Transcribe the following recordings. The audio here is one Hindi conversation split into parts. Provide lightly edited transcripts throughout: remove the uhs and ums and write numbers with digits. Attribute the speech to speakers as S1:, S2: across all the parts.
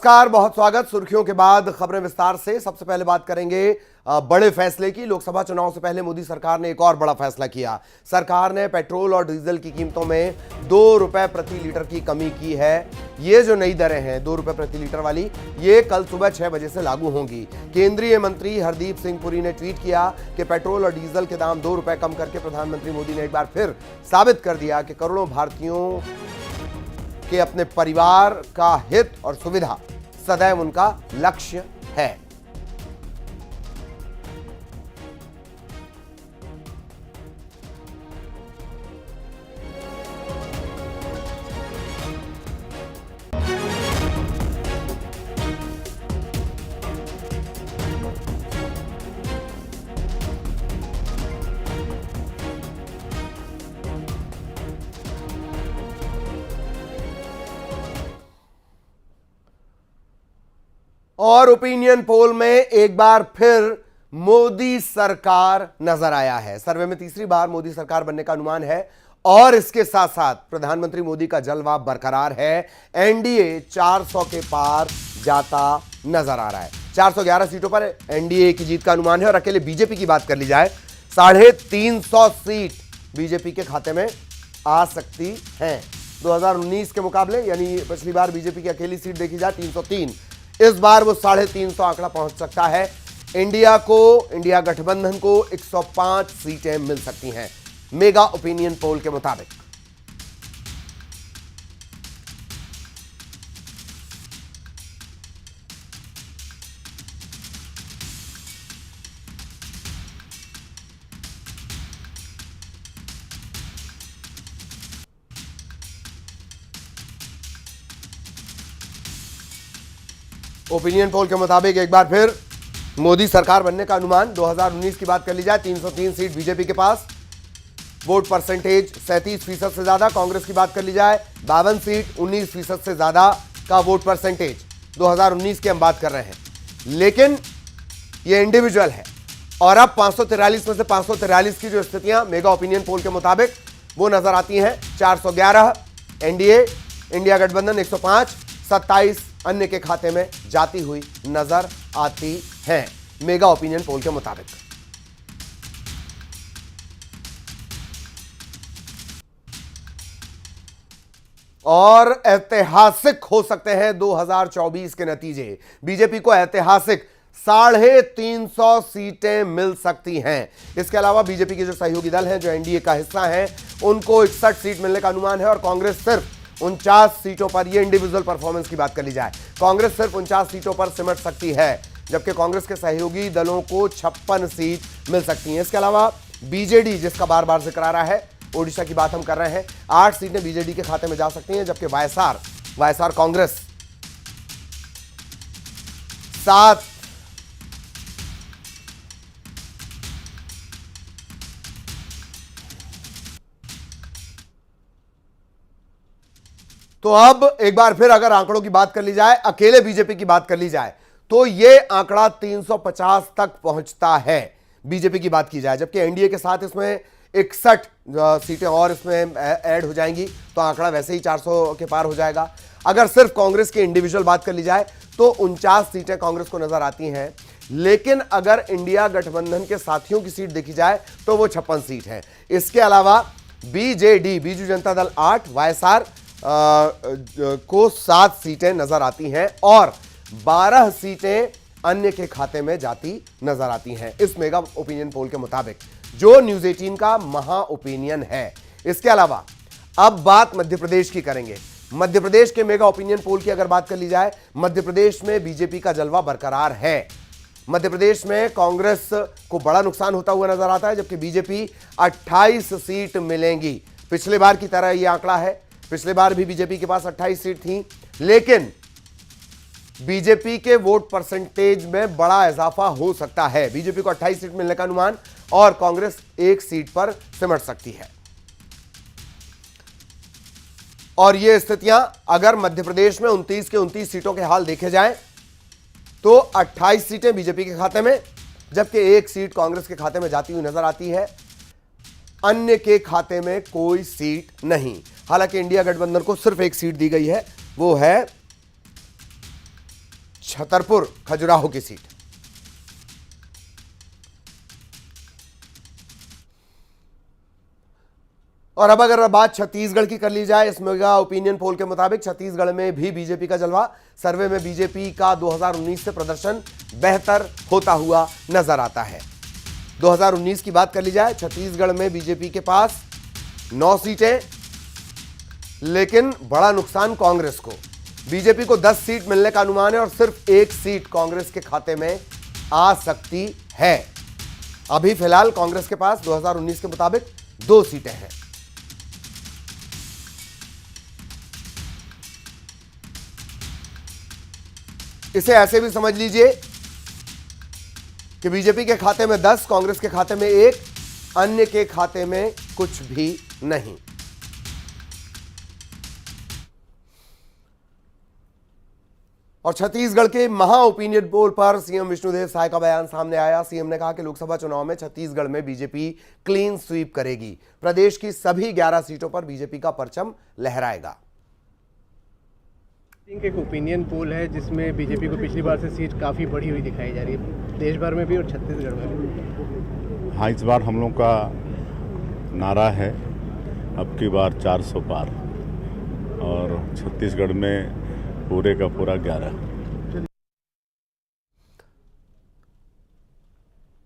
S1: नमस्कार, बहुत स्वागत। सुर्खियों के बाद खबरें विस्तार से। सबसे पहले बात करेंगे बड़े फैसले की। लोकसभा चुनाव से पहले मोदी सरकार ने एक और बड़ा फैसला किया। सरकार ने पेट्रोल और डीजल की कीमतों में 2 रुपए प्रति लीटर की कमी की है। ये जो नई दरें हैं 2 रुपए प्रति लीटर वाली, ये कल सुबह 6 बजे से लागू होंगी। केंद्रीय मंत्री हरदीप सिंह पुरी ने ट्वीट किया कि पेट्रोल और डीजल के दाम 2 रुपए कम करके प्रधानमंत्री मोदी ने एक बार फिर साबित कर दिया कि करोड़ों भारतीयों के अपने परिवार का हित और सुविधा सदैव उनका लक्ष्य है। और ओपिनियन पोल में एक बार फिर मोदी सरकार नजर आया है। सर्वे में तीसरी बार मोदी सरकार बनने का अनुमान है और इसके साथ साथ प्रधानमंत्री मोदी का जलवा बरकरार है। एनडीए 400 के पार जाता नजर आ रहा है। 411 सीटों पर एनडीए की जीत का अनुमान है। और अकेले बीजेपी की बात कर ली जाए, 350 सीट बीजेपी के खाते में आ सकती हैं। 2019 के मुकाबले, यानी पिछली बार बीजेपी की अकेली सीट देखी जाए 303, इस बार वो 350 आंकड़ा पहुंच सकता है। इंडिया गठबंधन को 105 सीटें मिल सकती हैं, मेगा ओपिनियन पोल के मुताबिक। ओपिनियन पोल के मुताबिक एक बार फिर मोदी सरकार बनने का अनुमान। 2019 की बात कर ली जाए, 303 सीट बीजेपी के पास, वोट परसेंटेज 37% से ज्यादा। कांग्रेस की बात कर ली जाए, 52 सीट, 19% से ज्यादा का वोट परसेंटेज। 2019 की हम बात कर रहे हैं, लेकिन ये इंडिविजुअल है। और अब 543 में से 543 की जो स्थितियां मेगा ओपिनियन पोल के मुताबिक वो नजर आती हैं। 411 एनडीए, इंडिया गठबंधन 105, 27 अन्य के खाते में जाती हुई नजर आती हैं, मेगा ओपिनियन पोल के मुताबिक। और ऐतिहासिक हो सकते हैं 2024 के नतीजे। बीजेपी को ऐतिहासिक 350 सीटें मिल सकती हैं। इसके अलावा बीजेपी के जो सहयोगी दल हैं, जो एनडीए का हिस्सा हैं, उनको 61 सीट मिलने का अनुमान है। और कांग्रेस सिर्फ 49 सीटों पर, ये इंडिविजुअल परफॉर्मेंस की बात कर ली जाए, कांग्रेस सिर्फ 49 सीटों पर सिमट सकती है, जबकि कांग्रेस के सहयोगी दलों को 56 सीट मिल सकती हैं। इसके अलावा बीजेडी, जिसका बार बार जिक्र आ रहा है, ओडिशा की बात हम कर रहे हैं, 8 सीटें बीजेडी के खाते में जा सकती हैं, जबकि वायएसआर कांग्रेस 7। तो अब एक बार फिर अगर आंकड़ों की बात कर ली जाए, अकेले बीजेपी की बात कर ली जाए, तो यह आंकड़ा 350 तक पहुंचता है, बीजेपी की बात की जाए। जबकि एनडीए के साथ इसमें 61 सीटें और इसमें ऐड हो जाएंगी, तो आंकड़ा वैसे ही 400 के पार हो जाएगा। अगर सिर्फ कांग्रेस की इंडिविजुअल बात कर ली जाए तो 49 सीटें कांग्रेस को नजर आती हैं। लेकिन अगर इंडिया गठबंधन के साथियों की सीट देखी जाए तो वो 56 सीट है। इसके अलावा बीजेडी, बीजू जनता दल 8, वायएसआर को 7 सीटें नजर आती हैं और 12 सीटें अन्य के खाते में जाती नजर आती हैं, इस मेगा ओपिनियन पोल के मुताबिक, जो न्यूज 18 का महा ओपिनियन है। इसके अलावा अब बात मध्य प्रदेश की करेंगे। मध्य प्रदेश के मेगा ओपिनियन पोल की अगर बात कर ली जाए, मध्य प्रदेश में बीजेपी का जलवा बरकरार है। मध्य प्रदेश में कांग्रेस को बड़ा नुकसान होता हुआ नजर आता है, जबकि बीजेपी 28 सीट मिलेंगी। पिछले बार की तरह यह आंकड़ा है, पिछले बार भी बीजेपी के पास 28 सीट थी, लेकिन बीजेपी के वोट परसेंटेज में बड़ा इजाफा हो सकता है। बीजेपी को 28 सीट मिलने का अनुमान और कांग्रेस 1 सीट पर सिमट सकती है। और ये स्थितियां अगर मध्य प्रदेश में 29 के 29 सीटों के हाल देखे जाएं तो 28 सीटें बीजेपी के खाते में, जबकि 1 सीट कांग्रेस के खाते में जाती हुई नजर आती है। अन्य के खाते में कोई सीट नहीं। हालांकि इंडिया गठबंधन को सिर्फ एक सीट दी गई है, वो है छतरपुर खजुराहो की सीट। और अब अगर बात छत्तीसगढ़ की कर ली जाए, इस मेगा ओपिनियन पोल के मुताबिक छत्तीसगढ़ में भी बीजेपी का जलवा। सर्वे में बीजेपी का 2019 से प्रदर्शन बेहतर होता हुआ नजर आता है। 2019 की बात कर ली जाए, छत्तीसगढ़ में बीजेपी के पास 9 सीटें, लेकिन बड़ा नुकसान कांग्रेस को। बीजेपी को 10 सीट मिलने का अनुमान है और सिर्फ 1 सीट कांग्रेस के खाते में आ सकती है। अभी फिलहाल कांग्रेस के पास 2019 के मुताबिक 2 सीटें हैं। इसे ऐसे भी समझ लीजिए कि बीजेपी के खाते में 10, कांग्रेस के खाते में 1, अन्य के खाते में कुछ भी नहीं। और छत्तीसगढ़ के महा ओपिनियन पोल पर सीएम विष्णुदेव साय का बयान सामने आया। सीएम ने कहा कि लोकसभा चुनाव में छत्तीसगढ़ में बीजेपी क्लीन स्वीप करेगी। प्रदेश की सभी 11 सीटों पर बीजेपी का परचम लहराएगा।
S2: एक ओपिनियन पोल है जिसमें बीजेपी को पिछली बार से सीट काफ़ी बढ़ी हुई दिखाई जा रही है, देश भर में भी और छत्तीसगढ़ में भी।
S3: हाँ, इस बार हम लोग का नारा है अब की बार 400 पार, और छत्तीसगढ़ में पूरे का पूरा 11।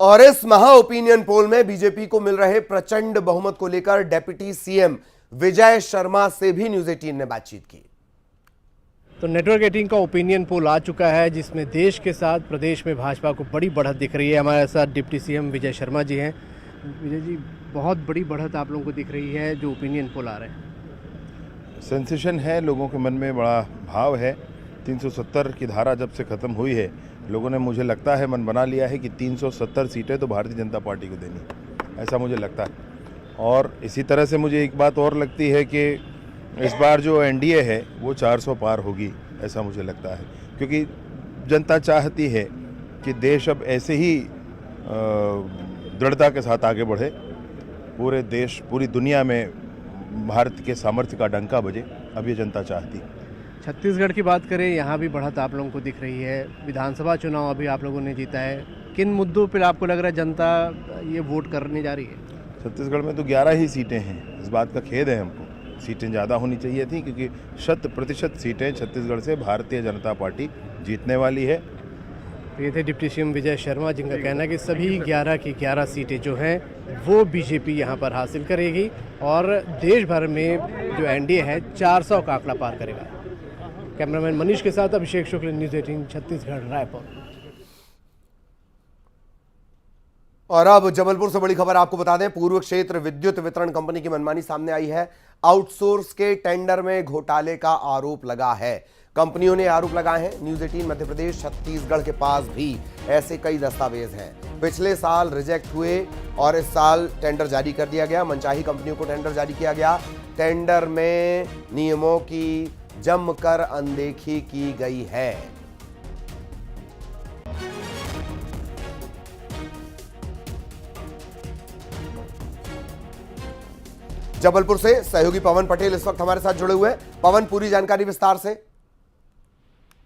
S1: और इस महा ओपिनियन पोल में बीजेपी को मिल रहे प्रचंड बहुमत को लेकर डिप्टी सीएम विजय शर्मा से भी न्यूज 18 ने बातचीत की।
S2: तो नेटवर्क 18 का ओपिनियन पोल आ चुका है जिसमें देश के साथ प्रदेश में भाजपा को बड़ी बढ़त दिख रही है। हमारे साथ डिप्टी सीएम विजय शर्मा जी हैं। विजय जी, बहुत बड़ी बढ़त आप लोगों को दिख रही है, जो ओपिनियन पोल आ रहे हैं।
S3: सेंसेशन है, लोगों के मन में बड़ा भाव है। 370 की धारा जब से ख़त्म हुई है, लोगों ने, मुझे लगता है, मन बना लिया है कि 370 सीटें तो भारतीय जनता पार्टी को देनी, ऐसा मुझे लगता है। और इसी तरह से मुझे एक बात और लगती है कि इस बार जो एनडीए है वो 400 पार होगी, ऐसा मुझे लगता है, क्योंकि जनता चाहती है कि देश अब ऐसे ही दृढ़ता के साथ आगे बढ़े। पूरे देश, पूरी दुनिया में भारत के सामर्थ्य का डंका बजे, अब ये जनता चाहती है।
S2: छत्तीसगढ़ की बात करें, यहाँ भी बढ़त आप लोगों को दिख रही है। विधानसभा चुनाव अभी आप लोगों ने जीता है, किन मुद्दों पर आपको लग रहा है जनता ये वोट करने जा रही है?
S3: छत्तीसगढ़ में तो 11 ही सीटें हैं, इस बात का खेद है हमको। सीटें ज़्यादा होनी चाहिए थी, क्योंकि 100% सीटें छत्तीसगढ़ से भारतीय जनता पार्टी जीतने वाली है।
S2: ये थे डिप्टी सीएम विजय शर्मा, जिनका कहना है कि सभी 11 की 11 सीटें जो हैं वो बीजेपी यहाँ पर हासिल करेगी और देश भर में जो एनडीए है 400 का आंकड़ा पार करेगा। कैमरामैन मनीष के साथ अभिषेक शुक्ल, न्यूज़ 18 छत्तीसगढ़, रायपुर।
S1: और अब जबलपुर से बड़ी खबर आपको बता दें, पूर्व क्षेत्र विद्युत वितरण कंपनी की मनमानी सामने आई है। आउटसोर्स के टेंडर में घोटाले का आरोप लगा है। कंपनियों ने आरोप लगाए हैं। न्यूज 18 मध्य प्रदेश, छत्तीसगढ़ के पास भी ऐसे कई दस्तावेज हैं। पिछले साल रिजेक्ट हुए और इस साल टेंडर जारी कर दिया गया। मनचाही कंपनियों को टेंडर जारी किया गया। टेंडर में नियमों की जमकर अनदेखी की गई है। जबलपुर से सहयोगी पवन पटेल इस वक्त हमारे साथ जुड़े हुए हैं। पवन, पूरी जानकारी विस्तार से।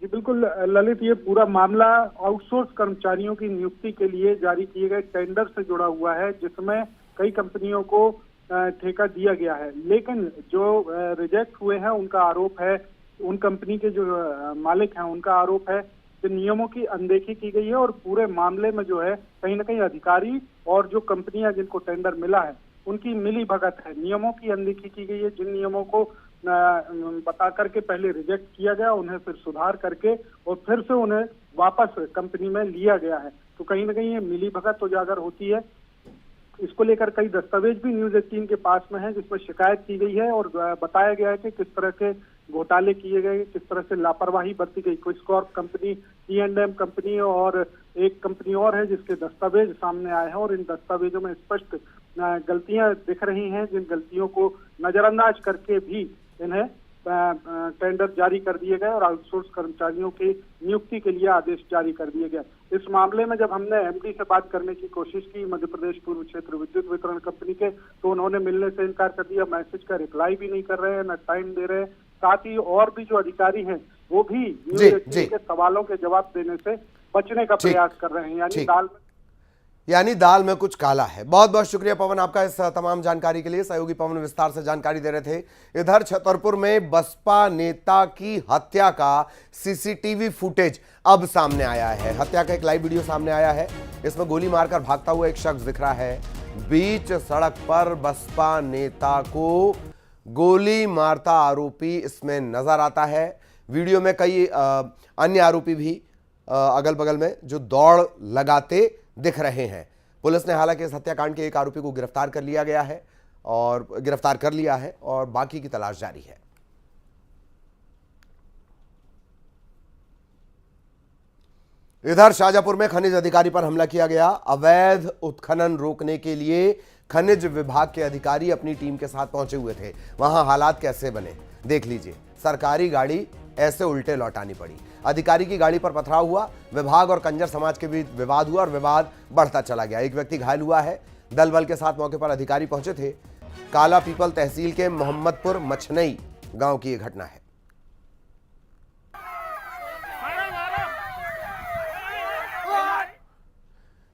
S4: जी बिल्कुल ललित, ये पूरा मामला आउटसोर्स कर्मचारियों की नियुक्ति के लिए जारी किए गए टेंडर से जुड़ा हुआ है, जिसमें कई कंपनियों को ठेका दिया गया है। लेकिन जो रिजेक्ट हुए हैं उनका आरोप है, उन कंपनी के जो मालिक हैं उनका आरोप है कि नियमों की अनदेखी की गई है और पूरे मामले में जो है कहीं ना कहीं अधिकारी और जो कंपनियां जिनको टेंडर मिला है उनकी मिली भगत है। नियमों की अनदेखी की गई है। जिन नियमों को बता करके पहले रिजेक्ट किया गया, उन्हें फिर सुधार करके और फिर से उन्हें वापस कंपनी में लिया गया है। तो कहीं ना कहीं ये मिली भगत उजागर होती है। इसको लेकर कई दस्तावेज भी न्यूज 18 के पास में है, जिसमें शिकायत की गई है और बताया गया है कि किस तरह के घोटाले किए गए, किस तरह से लापरवाही बरती गई। क्विस्कॉर्प कंपनी, E&M कंपनी और एक कंपनी और है जिसके दस्तावेज सामने आए हैं और इन दस्तावेजों में स्पष्ट गलतियां दिख रही हैं, जिन गलतियों को नजरअंदाज करके भी इन्हें टेंडर जारी कर दिए गए और आउटसोर्स कर्मचारियों की नियुक्ति के लिए आदेश जारी कर दिए गए। इस मामले में जब हमने एमडी से बात करने की कोशिश की मध्य प्रदेश पूर्व क्षेत्र विद्युत वितरण कंपनी के, तो उन्होंने मिलने से इनकार कर दिया। मैसेज का रिप्लाई भी नहीं कर रहे हैं, न टाइम दे रहे हैं। साथ ही और भी जो अधिकारी हैं वो भी यूनिवर्सिटी के सवालों के जवाब देने से बचने का प्रयास कर रहे हैं।
S1: यानी दाल में कुछ काला है। बहुत बहुत शुक्रिया पवन आपका इस तमाम जानकारी के लिए। सहयोगी पवन विस्तार से जानकारी दे रहे थे। इधर छतरपुर में बसपा नेता की हत्या का सीसीटीवी फुटेज अब सामने आया है। हत्या का एक लाइव वीडियो सामने आया है। इसमें गोली मारकर भागता हुआ एक शख्स दिख रहा है। बीच सड़क पर बसपा नेता को गोली मारता आरोपी इसमें नजर आता है। वीडियो में कई अन्य आरोपी भी अगल बगल में जो दौड़ लगाते दिख रहे हैं। पुलिस ने हालांकि इस हत्याकांड के एक आरोपी को गिरफ्तार कर लिया है और बाकी की तलाश जारी है। इधर शाजापुर में खनिज अधिकारी पर हमला किया गया। अवैध उत्खनन रोकने के लिए खनिज विभाग के अधिकारी अपनी टीम के साथ पहुंचे हुए थे। वहां हालात कैसे बने देख लीजिए। सरकारी गाड़ी ऐसे उल्टे लौटानी पड़ी। अधिकारी की गाड़ी पर पथराव हुआ। विभाग और कंजर समाज के बीच विवाद हुआ और विवाद बढ़ता चला गया। एक व्यक्ति घायल हुआ है। दल बल के साथ मौके पर अधिकारी पहुंचे थे। काला पीपल तहसील के मोहम्मदपुर मछनई गांव की यह घटना है।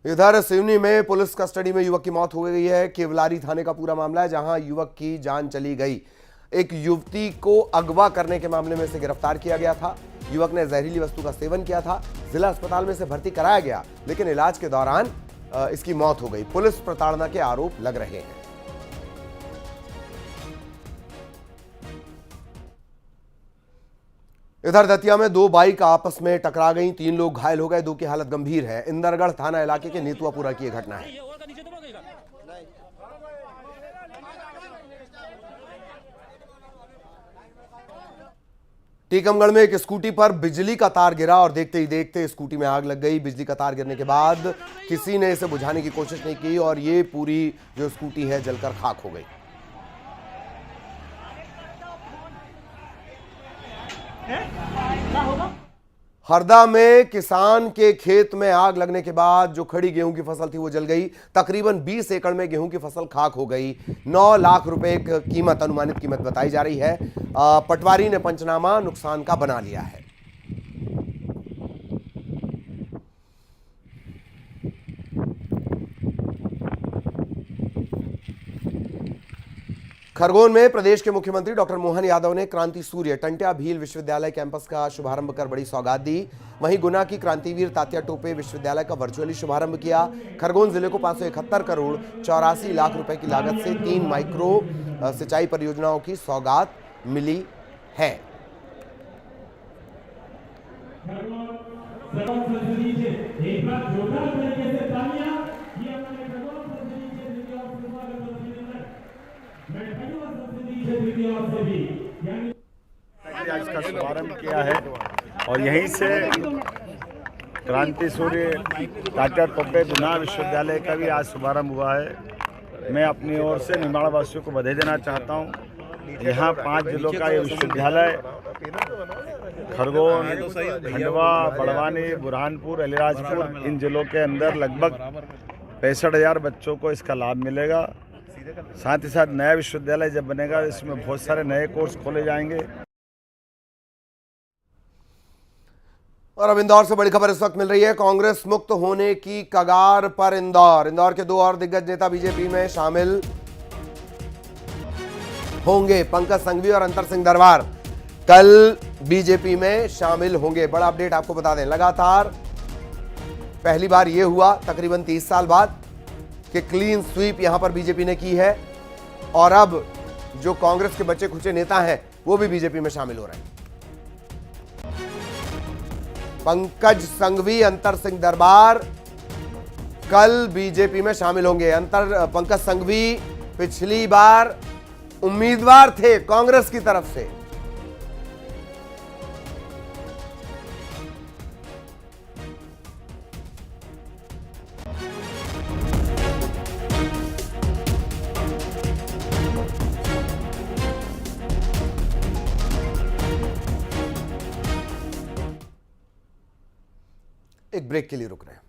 S1: इधर सिवनी में पुलिस कस्टडी में युवक की मौत हो गई है। केवलारी थाने का पूरा मामला है, जहां युवक की जान चली गई। एक युवती को अगवा करने के मामले में से गिरफ्तार किया गया था। युवक ने जहरीली वस्तु का सेवन किया था। जिला अस्पताल में से भर्ती कराया गया, लेकिन इलाज के दौरान इसकी मौत हो गई। पुलिस प्रताड़ना के आरोप लग रहे हैं। इधर दतिया में दो बाइक आपस में टकरा गई। 3 लोग घायल हो गए, 2 की हालत गंभीर है। इंदरगढ़ थाना इलाके के नेतुआपुरा की यह घटना है। टीकमगढ़ में एक स्कूटी पर बिजली का तार गिरा और देखते ही देखते स्कूटी में आग लग गई। बिजली का तार गिरने के बाद किसी ने इसे बुझाने की कोशिश नहीं की और ये पूरी जो स्कूटी है जलकर खाक हो गई। हरदा में किसान के खेत में आग लगने के बाद जो खड़ी गेहूं की फसल थी वो जल गई। तकरीबन 20 एकड़ में गेहूं की फसल खाक हो गई। 9 लाख रुपए कीमत, अनुमानित कीमत बताई जा रही है। पटवारी ने पंचनामा नुकसान का बना लिया है। खरगोन में प्रदेश के मुख्यमंत्री डॉक्टर मोहन यादव ने क्रांति सूर्य टंट्या भील विश्वविद्यालय कैंपस का शुभारंभ कर बड़ी सौगात दी। वहीं गुना की क्रांतिवीर तात्या टोपे विश्वविद्यालय का वर्चुअली शुभारंभ किया। खरगोन जिले को 571 करोड़ 84 लाख रुपए की लागत से 3 माइक्रो सिंचाई परियोजनाओं की सौगात मिली है।
S5: आज का शुभारंभ किया है और यहीं से क्रांति सूर्य तात्या टोपे गुना विश्वविद्यालय का भी आज शुभारंभ हुआ है। मैं अपनी ओर से निमाड़ वासियों को बधाई देना चाहता हूं। यहाँ 5 जिलों का ये विश्वविद्यालय खरगोन, खंडवा, बड़वानी, बुरहानपुर, अलीराजपुर, इन जिलों के अंदर लगभग 65,000 बच्चों को इसका लाभ मिलेगा। साथ ही साथ नया विश्वविद्यालय जब बनेगा इसमें बहुत सारे नए कोर्स खोले जाएंगे।
S1: और अब इंदौर से बड़ी खबर इस वक्त मिल रही है। कांग्रेस मुक्त होने की कगार पर इंदौर के 2 और दिग्गज नेता बीजेपी में शामिल होंगे। पंकज संघवी और अंतर सिंह दरबार कल बीजेपी में शामिल होंगे। बड़ा अपडेट आपको बता दें, लगातार पहली बार यह हुआ तकरीबन 30 साल बाद कि क्लीन स्वीप यहां पर बीजेपी ने की है और अब जो कांग्रेस के बच्चे खुचे नेता हैं वो भी बीजेपी में शामिल हो रहे हैं। पंकज संघवी, अंतर सिंह दरबार कल बीजेपी में शामिल होंगे। पंकज संघवी पिछली बार उम्मीदवार थे कांग्रेस की तरफ से। एक ब्रेक के लिए रुक रहे हैं।